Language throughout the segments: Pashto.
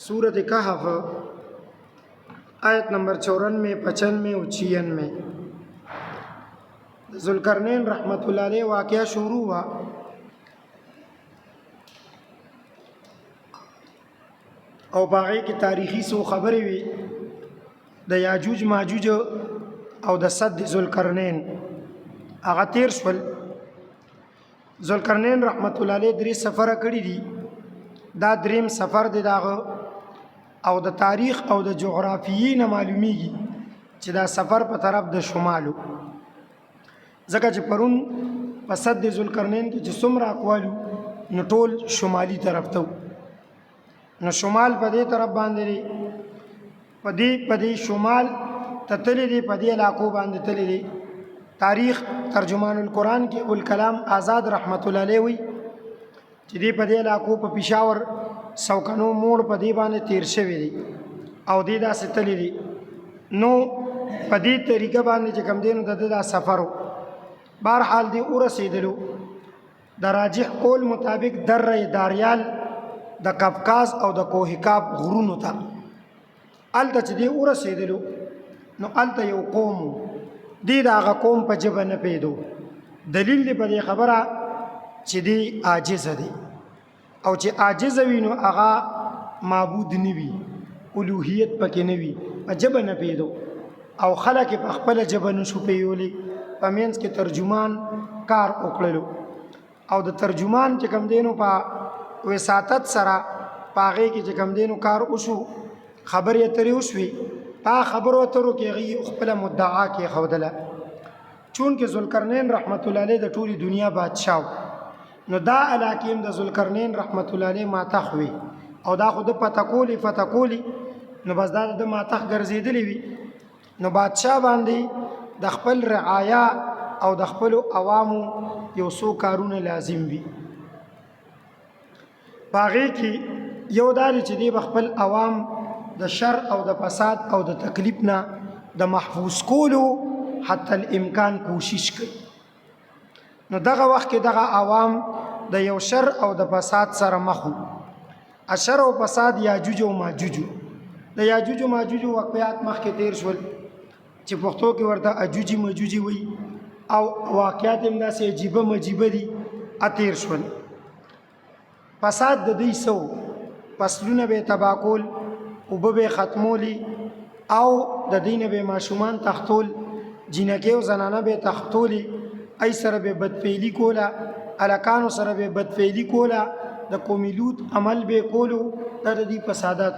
सूरत कहफ आयत नंबर 94, 95 और 96 ज़ुल्करनैन रहमतुल्लाह अलैह वाक़या शुरू हुआ। और बाग़ी की तारीख़ी सो ख़बरें हुई द याजूज माजूज और द सद ज़ुल्करनैन आगा तेर शवल। ज़ुल्करनैन रहमतुल्लाह अलैह दरी सफ़र कड़ी दी, दा द्रीम सफ़र दे दाग़ او د تاریخ او د جغرافیې نه معلومیږي چې دا سفر په طرف د شمالو، ځکه چې پرون په سد ذوالقرنین کې چې څومره اقوالو نو ټول شمالي طرف ته نو شمال په دې طرف باندې دی، په دې شمال ته تللی دی، په دې علاقو باندې تللی دی. تاریخ ترجمان القرآن کې ابوالکلام آزاد رحمت الله علیه وی چې دې په دې علاقو په پېښور سوکنو موړ په دې باندې تیر شوی دی او دې داسې تللی دی. نو په دې طریقه باندې چې کوم دی نو د دا سفر بهرحال دی ورسېدلو د راجح قول مطابق دره داریال د قفقاز او د کوهکاب غرونو ته. هلته چې دی ورسېدلو نو هلته یو قوم دی، د هغه قوم په ژبه نه پوهېدو. دلیل دی په دې خبره چې دی عاجزه دی، او چې عاجز وي نو هغه معبود نه وي، الوهیت پکې نه وي، په ژبه نه پوهېدو او خلک یې په خپله ژبه نشو پوهېدلی. په منځ کې ترجمان کار وکړلو او د ترجمان چې کوم دی نو په وساطت سره په هغې کې چې کوم دی نو کار وشو، خبرې اترې وشوې. په خبرو اترو کې هغې خپله مدعا کېښودله. چونکې ذوالقرنین رحمت الله علیه د ټولې دنیا بادشاه و، نو دا علاقې هم د ذوالقرنین رحمت الله علیه ماتخ وي او دا خو د فتح کولی نو بس دا د ماتخ ګرځېدلی وي. نو بادشاه باندې د خپل رعایا او د خپلو عوامو یو څو کارونه لازم وي. په هغې کې یو دا دی چې دی به خپل عوام د شر او د فساد او د تکلیف نه د محفوظ کولو حتی الامکان کوشش کوي. نو دغه وخت کې دغه عوام د یو شر او د فساد سره مخ وو. اشر او فساد یاجوج او ماجوج. د یاجوج او ماجوج واقعات مخکې تیر شول چې پښتو کې ورته اجوجي مجوجي وي او واقعات هم داسې عجیبه مجیبه دي تیر شول. فساد د دوی سو فصلونه به تباه کول، اوبه به ختمولی او د دوی نه به ماشومان تختول، جینکې او زنانه به تختولی، ای سره به بدفعلی کوله، الکانو سره به بدفعلی کوله، د قومي لوط عمل به کولو. دا د دې فسادات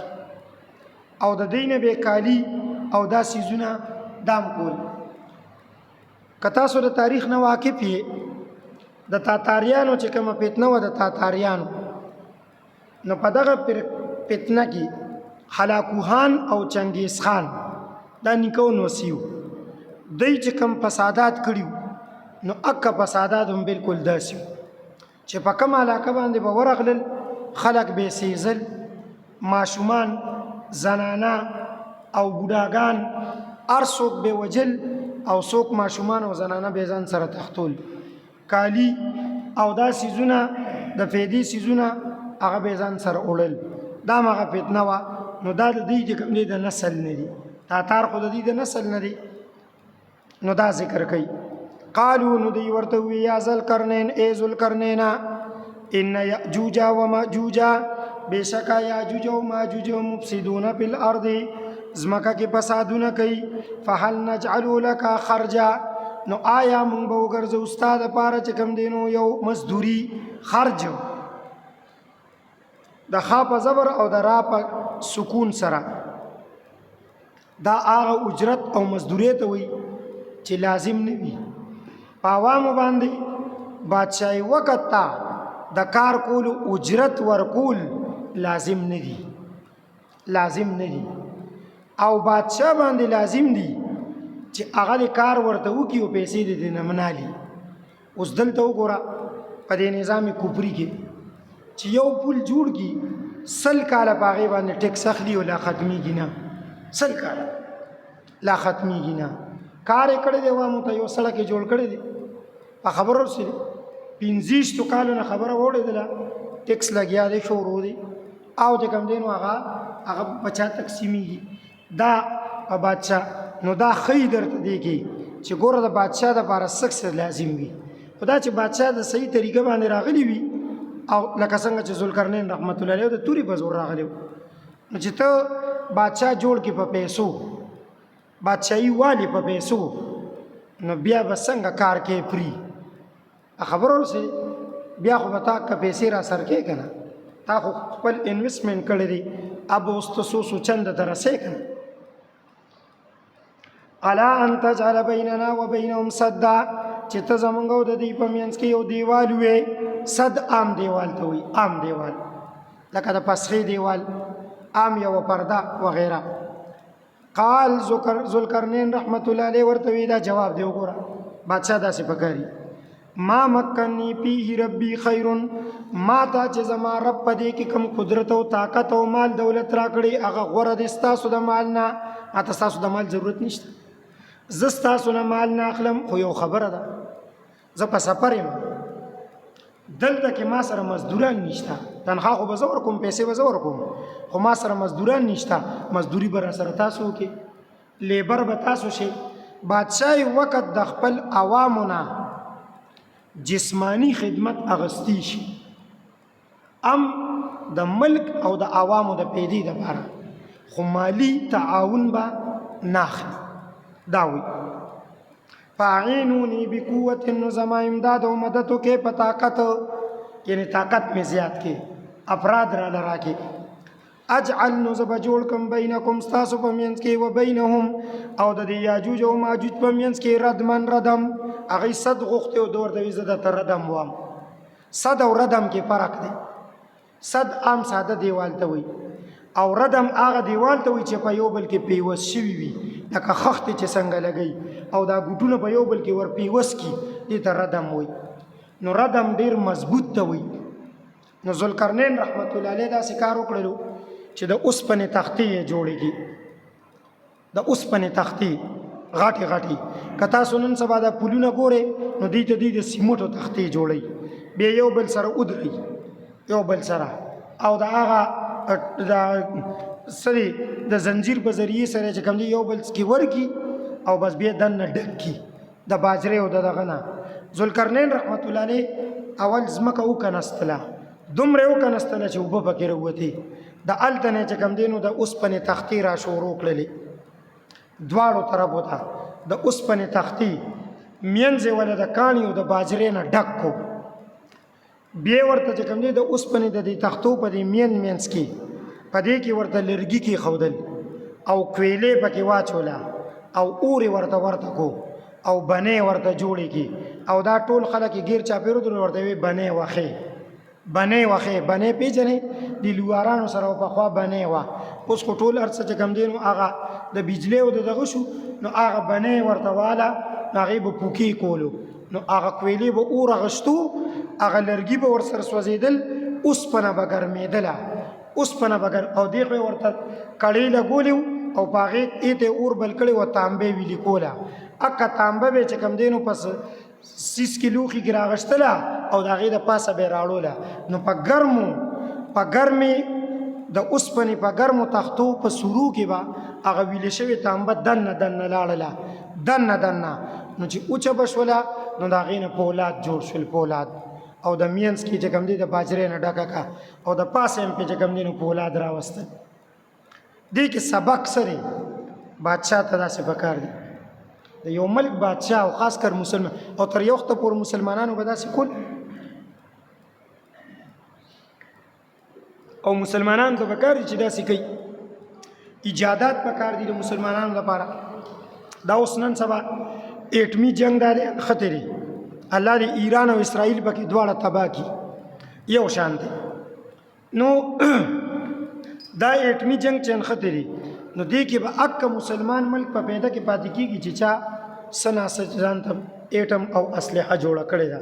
او د دې نه به کالی او دا سیزونه دام کول. که تاسو د تاریخ نه واقف یې، د تاتاریانو چې کومه فتنه وه د تاتاریانو، نو په دغه فتنه کې هلاکوخان او چنګیز خان دا نیکه نوسیو، دوی چې کوم فسادات کړي نو اکه فسادات هم بالکل داسې چې په کومه علاقه باندې به ورغلل خلک به سیزل، ماشومان، زنانه او بوډاګان هر څوک به وجل او څوک ماشومان او زنانه به ځان سره تختول، کالی او دا سیزونه د فیدې سیزونه هغه به ځان سره وړل. دا هغه فتنه وه. نو دا د دوی چې کوم دی د نسل نه دي، تاتار خو د دوی د نسل نه دی. نو دا ذکر کوي. قالو نو دی ورته وی یا ذوالقرنین ای ذوالقرنینا ان یاجوج و ماجوج بشکا یاجوج و ماجوج مفسدون فی الارض زمکه کې فسادونه کوي. فهل نجعل لك خرجا نو آیا مونږ به وګرځو استاد لپاره چې کوم دی نو یو مزدوری خرج د خا په زبر او د را په سکون سره. دا هغه اجرت او مزدوری ته وي چې لازم نه وي. په عوامو باندې بادشاہي وخت ته د کار کولو اجرت ورکول لازم نه دي، لازم نه دي. او بادشاہ باندې لازم دي چې هغه کار ورته وکړي او پیسې دې نه منالي. اوس دلته وګوره په دې نظام کفري کې چې یو پل جوړ کړي 100 کاله په هغې باندې ټیکس اخلي او لا ختمیږي نه، 100 کاله لا ختمیږي نه. کار یې کړی دی، عوامو ته یو سړک یې جوړ کړی دی، په خبره رسېدي 25 کالو نه خبره واورېدله ټیکس لګیا دی، شروع دی او چې کوم دی نو هغه هغه بچا تقسیمیږي دا په بادشاه نو دا ښیي درته دی کې چې ګوره د بادشاه دپاره سکس لازم وي خو دا چې بادشاه د صحیح طریقه باندې راغلی وي او لکه څنګه چې ذوالقرنین رحمت الله علیه د تورې په زور راغلی نو چې ته بادشاه جوړ کې په پیسو بادشاهي والی په پیسو نو بیا به څنګه کار کې پری خبرو سي بیا خو به تا که پیسې را سر کې که نه تا خو خپل انویسټمنټ کړی دی اب اوس ته څو چنده ته رسې که نه الا ان تجعل بیننا و بینهم سدا چې ته زمونږ او د دوی په منځ کې یو دیوال وې صد عام دیوال ته وایي عام دیوال لکه د پسخې دیوال عام یو پرده وغیره قال ذوالقرنین رحمت الله علیه ورته وی دا جواب دی وګوره بادشاہ داسې پکاري ما مکنی فیه ربی خیر ما ته چې زما رب په دې کې کوم قدرت او طاقت او مال دولت راکړي هغه غوره دی ستاسو د مال نه اته ستاسو د مال ضرورت نشته زه ستاسو نه مال نه اخلم خو یو خبره ده زه په سفر یم دلته کې ما سره مزدوران نشته تنخوا خو به زه ورکوم پیسې به زه ورکوم خو ما سره مزدوران نشته مزدوري به را سره تاسو وکړي لیبر به تاسو شي بادشاهي وقت د خپل عوامو نه جسمانی خدمت اغستی شي ام د ملک او د عوامو د پیدې دپاره خو مالی تعاون به ناخلي داوی فاعینونی بقوت نو زما امداد او مددو کې په طاقت یعنی طاقت می زیات کې افراد را لرا کې اجعل نو زب جوړ کم بینکم ستاسو په منځ کې و بینهم او د یاجوج او ماجوج په منځ کې ردمن ردم هغه صد غوخته او دور د وزده تر ردم وام صد او ردم کې فرق دی صد عام ساده دیوال ته وي او ردم هغه دیوال ته وي چې په یو بل کې پیوس شوی وي لکه خخت چې څنګه لګي او دا ګوټونه په یو بل کې ور پیوس کی دې ته ردم وي نو ردم ډیر مضبوط ته وي نو ذوالقرنین رحمت الله علیه دا کار وکړلو چې د اوسپنې تختې جوړېږي د اوسپنې تختې غاټې غاټې که تاسو نن سبا دا پلونه ګورئ نو دوی ته دوی د سیمټو تختې جوړوي بیا یو بل سره ودرئ یو بل سره او د هغه سری د زنجیر په ذریعې سره چې کوم دی یو بل کې ورکی او بس بیا دننه ډک کی د باجرې او د دغه نه ذوالقرنین رحمت الله علیه اول ځمکه وکنستله دومره وکنستله چې اوبه پکې راوتې د هلته نه چې کوم دی نو د اوسپنې تختې را شروع کړلې دواړو طرفو ته د اوسپنې تختې منځ یې ولې د کاڼي او د باجرې نه ډک کو بیا ورته چې کوم دی د اوسپنې د دې تختو په دې منځ کې په دې کې ورته لرګي کې ښودل او کویلې پکې واچوله او اورې ورته کو او بنې ورته جوړې کی او دا ټول خلک یې ګیر چاپېرو در ورته وي بنې بنې پیژنې د لوارانو سره پخوا بنې وه اوس خو ټول هر څه چې کوم دی نو هغه د بجلۍ او د دغه شو نو هغه بنې ورته واله هغې به پوکې کولو نو هغه کویلې به اور اغشتو هغه لرګي به ورسره سوځېدل اوسپنه به ګرمېدله اوسپنه به او دې خو یې ورته کړۍ لګولې او په هغې ایته اور بل کړی و تانبې ویلي کوله اکه تانبه به چې کوم دی نو پس سیس کې لوښي کې راغشتله او د هغې د پاسه به یې راړوله نو په ګرمې د اوسپنې په ګرمو تختو په سورو کې به هغه ویلې شوې تانبه دننه لاړله دننه نو چې اوچه به شوله نو د هغې نه پولاد جوړ شول پولاد او د مینځ کې چې کوم دی د باجرې نه ډکه کا او د پاسه هم پې چې کوم دی نو پولاد راوستل دې کې سبق سره بادشاه ته داسې پکار دی د یو ملک بادشاه او خاص کر مسلمان او تر یو وخته پورې مسلمانانو به داسې کول او مسلمانانو ته پکار دي چې داسې کوي ایجادات پکار دي د مسلمانانو لپاره دا اوس نن سبا ایټمي جنگ دا دی خطرې الله دې ایران او اسرائیل پکې دواړه تباه کړي یو شان دی نو دا ایټمي جنگ چې نښتې نو دې کې به اکه مسلمان ملک په پیدا کې پاتې کېږي چې چا سنا ځان ته ایټم او اسلحه جوړه کړې ده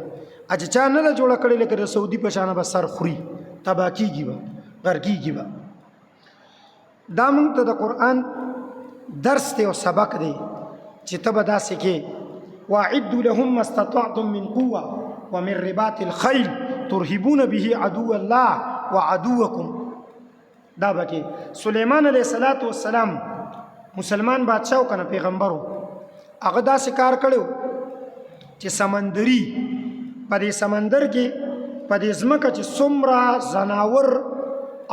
چې چا نه ده جوړه کړې لکه د سعودي په شانه به سر خوري تباه کېږي به غرقېږي به دا موږ ته د قرآن درس دی او سبق دی چې ته به داسې کې واعدوا لهم ما استطعتم من قوة ومن رباط الخيل ترهبون به عدو الله وعدوكم دا بکې سلیمان علیه السلام مسلمان بادشاہ و کنه پیغمبرو هغه داسې کار کړو چې سمندري په دې سمندر کې په دې ځمکه چې څومره ځناور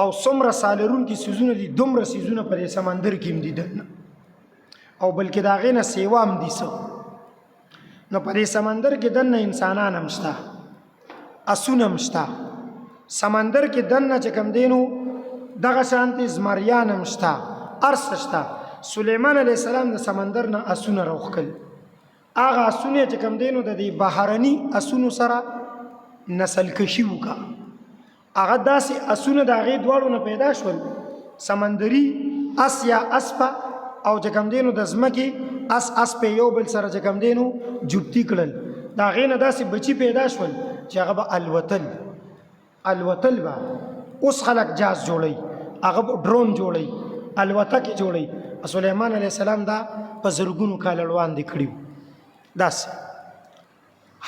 او څومره سالرونکي څیزونه دي دومره څیزونه په دې سمندر کې هم دي دننه او بلکې د هغې نه سیوا هم دي څه نو په دې سمندر کې دننه انسانان هم شته اسونه هم شته سمندر کې دننه چې کوم دی نو دغه شانتې زمریان هم شته هر څه شته سلیمان علیه السلام د سمندر نه اسونه راوښکل هغه اسونه چې کوم دی نو د دې بهرني اسونو سره نسل کشي وکړه هغه داسې اسونه د هغې دواړو نه پیدا شول سمندري اس یا اسپه او چې کوم دی نو د ځمکې اس په یو بل سره چې کوم دی نو جوبتي کړل د هغې نه داسې بچي پیدا شول چې هغه به الوتل به اوس خلک جاز جوړوي هغه به ډرون جوړوي الوتکې جوړوي سلیمان علیه السلام دا په زرګونو کاله وړاندې کړي داسې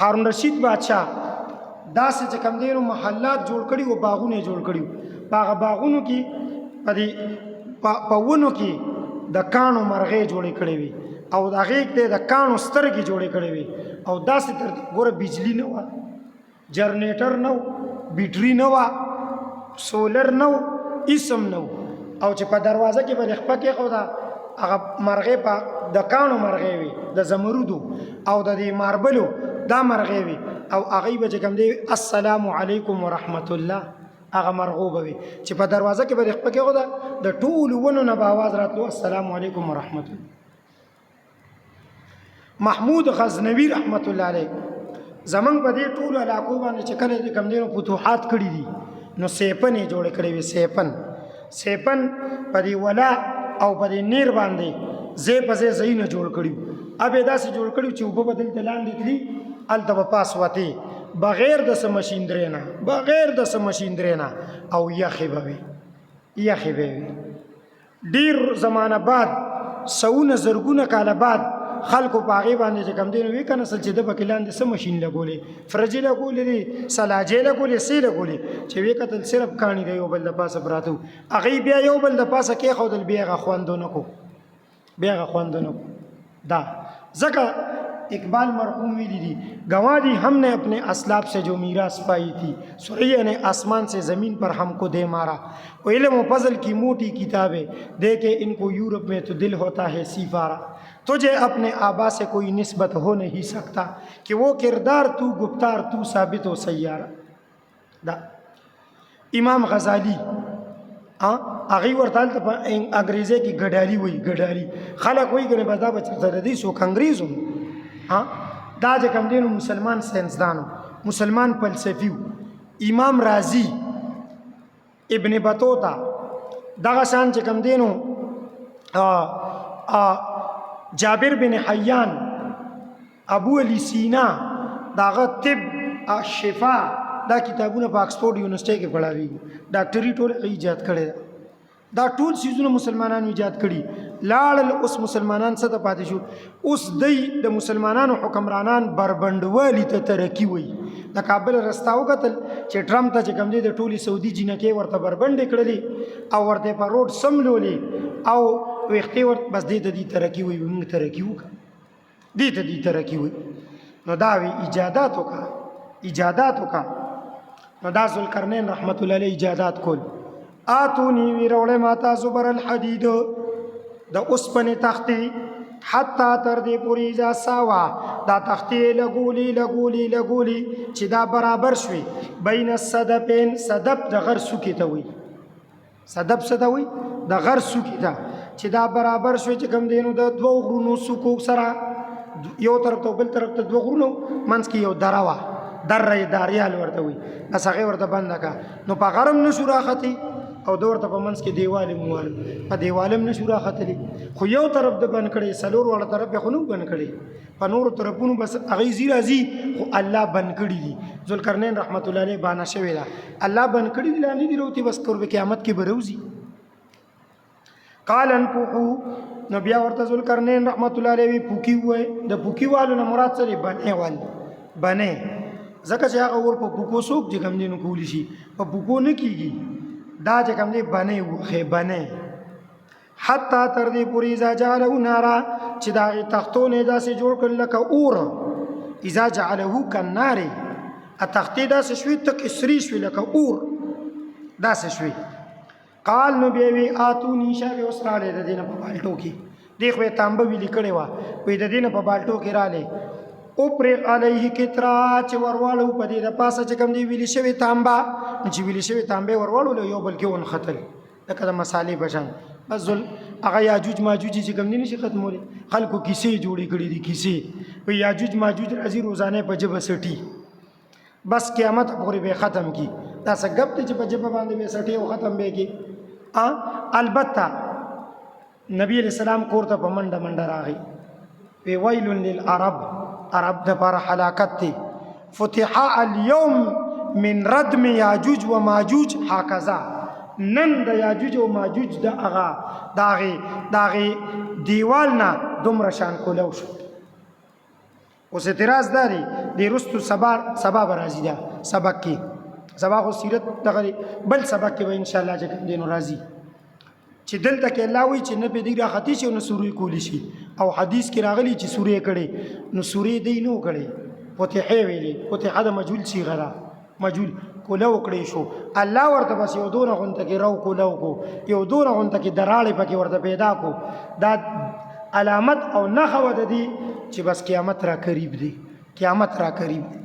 هارون رشید بادشاه داسې چې کوم دی نو محلات جوړ کړي او باغونه جوړ کړي په هغه باغونو کې په ونو کې د کاڼو مرغۍ جوړې کړې وي او د هغې ته د کاڼو سترګې جوړې کړې وي او داسې تر ګوره بجلی نه وه جرنیټر نه و بیټري نه وه سولر نه و هېڅ نه و او چې په دروازه کې به د خپه کېښوده هغه مرغۍ په د کاڼو مرغۍ وي د زمرودو او د دې ماربلو دا مرغۍ وي او هغوی به چې کوم دی السلام علیکم ورحمت الله هغه مرغو به وي چې په دروازه کې به د خپه کېښوده د ټولو ونو نه به آواز راتلو السلام علیکم ورحمت الله. محمود غزنوي رحمت الله علیه زمونږ په دې ټولو علاقو باندې چې کله د کوم دی نو فتوحات کړي دي نو سیپن یې جوړې کړې وي سیپن په دې ولا او په دې نیر باندې ځای په ځای ځایونه جوړ کړي اب یې داسې جوړ کړي چې اوبه به دلته لاندې تلي هلته به پاس وتې بغیر د څه مشیندرې نه او یخې به وي ډېر زمانه بعد سوونه زرګونه کاله بعد خلکو په هغې باندې چې کوم دی نو وی که نه سل چې ده پکې لاندې څه مشین لګولې فرجې لګولې دي سلاجې لګولې څه لګولې چې وی کتل صرف کاڼي د یو بل د پاسه پراته هغې بیا یو بل د پاسه کېښودل بیا هغه خوندو نه کو دا ځکه اقبال مرحوم ویلی دی گوادی ہم نے اپنے اسلاف سے جو میراث پائی تھی سوریا نے آسمان سے زمین پر ہم کو دے مارا وہ علم و فضل کی موٹی کتابیں دے کے ان کو یورپ میں تو دل ہوتا ہے سیفارا تجھے اپنے آبا سے کوئی نسبت ہو نہیں سکتا کہ وہ کردار تو گفتار تو ثابت و سیارہ دا امام غزالی هغې ورته هلته په انګریزۍ کې ګډالي وایي ګډالي خلک وایي ګنې بس دا به چېرته د دې څوک انګریز دا چې کوم دی نو مسلمان ساینسدان مسلمان فلسفي امام رازي ابن بطوطه دغه شان چې کوم دی نو جابر بن حیان ابو علی سینا داغه طب شفا دا کتابونه په آکسفورډ یونیورسټۍ کې پڑھاویږي ډاکټري ټول ایجاد کړی دا ټول چیزونه مسلمانانو ایجاد کړي لاړل اوس مسلمانان څه ته پاتې شو اوس دی د مسلمانانو حکمرانان بربنډوالي ته ترقي وایي د کابل رستا وکتل چې ټرمپ ته چې کوم دی د ټولې سعودي جینکې ورته بربنډې کړلې او ورته په روډ سملولې او ویښتې ورته بس دې ته دې ترقي وایي موږ ترقي وکړه دې ته دې ترقي وایي نو دا وی ایجادات وکړه نو دا ذوالقرنین رحمت الله علیه ایجادات کول آتونی وی روړې ماتا زبر الحدید د اوسپنې تختې حتی تر دې پورې اذا ساوا دا تختې لګولي چې دا برابر شوي بین الصدفین صدف د غر سوکې ته وي صدف څه ته وي د غر سوکې ته چې دا برابر شوي چې کوم دی نو د دوو غرونو سوکو سره یو طرف ته بل طرف ته دوه غرونو منځ کې یو دره وه دره داریال ورته وي بس هغې ورته بنده کړه نو په غرم نه شو راختې او د ورته په منځ کې دیوال هم ووالو په دیوال هم نه شو راختلی خو یو طرف د بند کړی څلور واړه طرف یې خو نه بند کړی په نورو طرفونو بس هغې ځي راځي خو الله بند کړي دي ذوالقرنین رحمت الله علیه بانه شوې ده الله بند کړي دي لا نه دي روتي بس قرب قیامت کې به روځي قال انفخوا نو بیا ورته ذوالقرنین رحمت الله علیه پوکي ووایي د پوکي والو نه مراد څه دی بنې وال ځکه چې هغه ور په پوکو څوک چې کوم دی نو کولی شي په پوکو نه کېږي دا چې کوم دی بنې وخې بنې حتی تر دې پورې اذا جعله نارا چې د هغې تختونه یې داسې جوړ کړل لکه اور اذا جعله کالنار تختې داسې شوې تکې سرې شوې لکه اور داسې شوې قال نو بیا وی آتوني شابه اوس رالی د دې نه په بالټو کې دې خو یې تانبه ویلي کړې وه وایي د دې نه په بالټو کې رالی افرغ علیه کترا چې ورواړو په دې د پاسه چې کوم دی ویلي شوې تانبه چې ویلي شوې تانبې ورواړو یو بل کې ونښتل لکه د مسالې په شان بس هغه یاجوج ماجوج چې کوم دی نشي ختمولی خلکو کیسې جوړې کړي دي کیسې وایي یاجوج ماجوج راځي روزانه په ژبه سټي بس قیامت پورې به ختم کی دا څه ګپ دی چې په ژبه باندې به سټي او ختم به کی البته نبی علیہ السلام کور ته په منډه منډه راغی وی ویل للعرب عرب د پر حلاکت تی فتح اليوم من ردم یاجوج و ماجوج هکذا نن د یاجوج او ماجوج د اغا داغه دیوال نه دومره شان کولو شو اوس اعتراض داري د رستو سبا راځي دا سبق کې سبا خو سیرت دغه بل سبق کې به ان شاء الله چې دینو راځي چې دلته کې الله وی چې نه به دی راختی شي نو سورې کولی شي او حدیث کې راغلی چې سورې کړي نو سورې دی نو کړي فتحې ویلې فتحه د مجهول شي غره مجهول کولو کړي شو الله ورته بس یو دونه غونته کې راو کولو کو یو دونه غونته کې دراړې پکې ورته پیدا کو دا علامت او نخوه د دې چې بس قیامت را قریب دی قیامت را قریب دی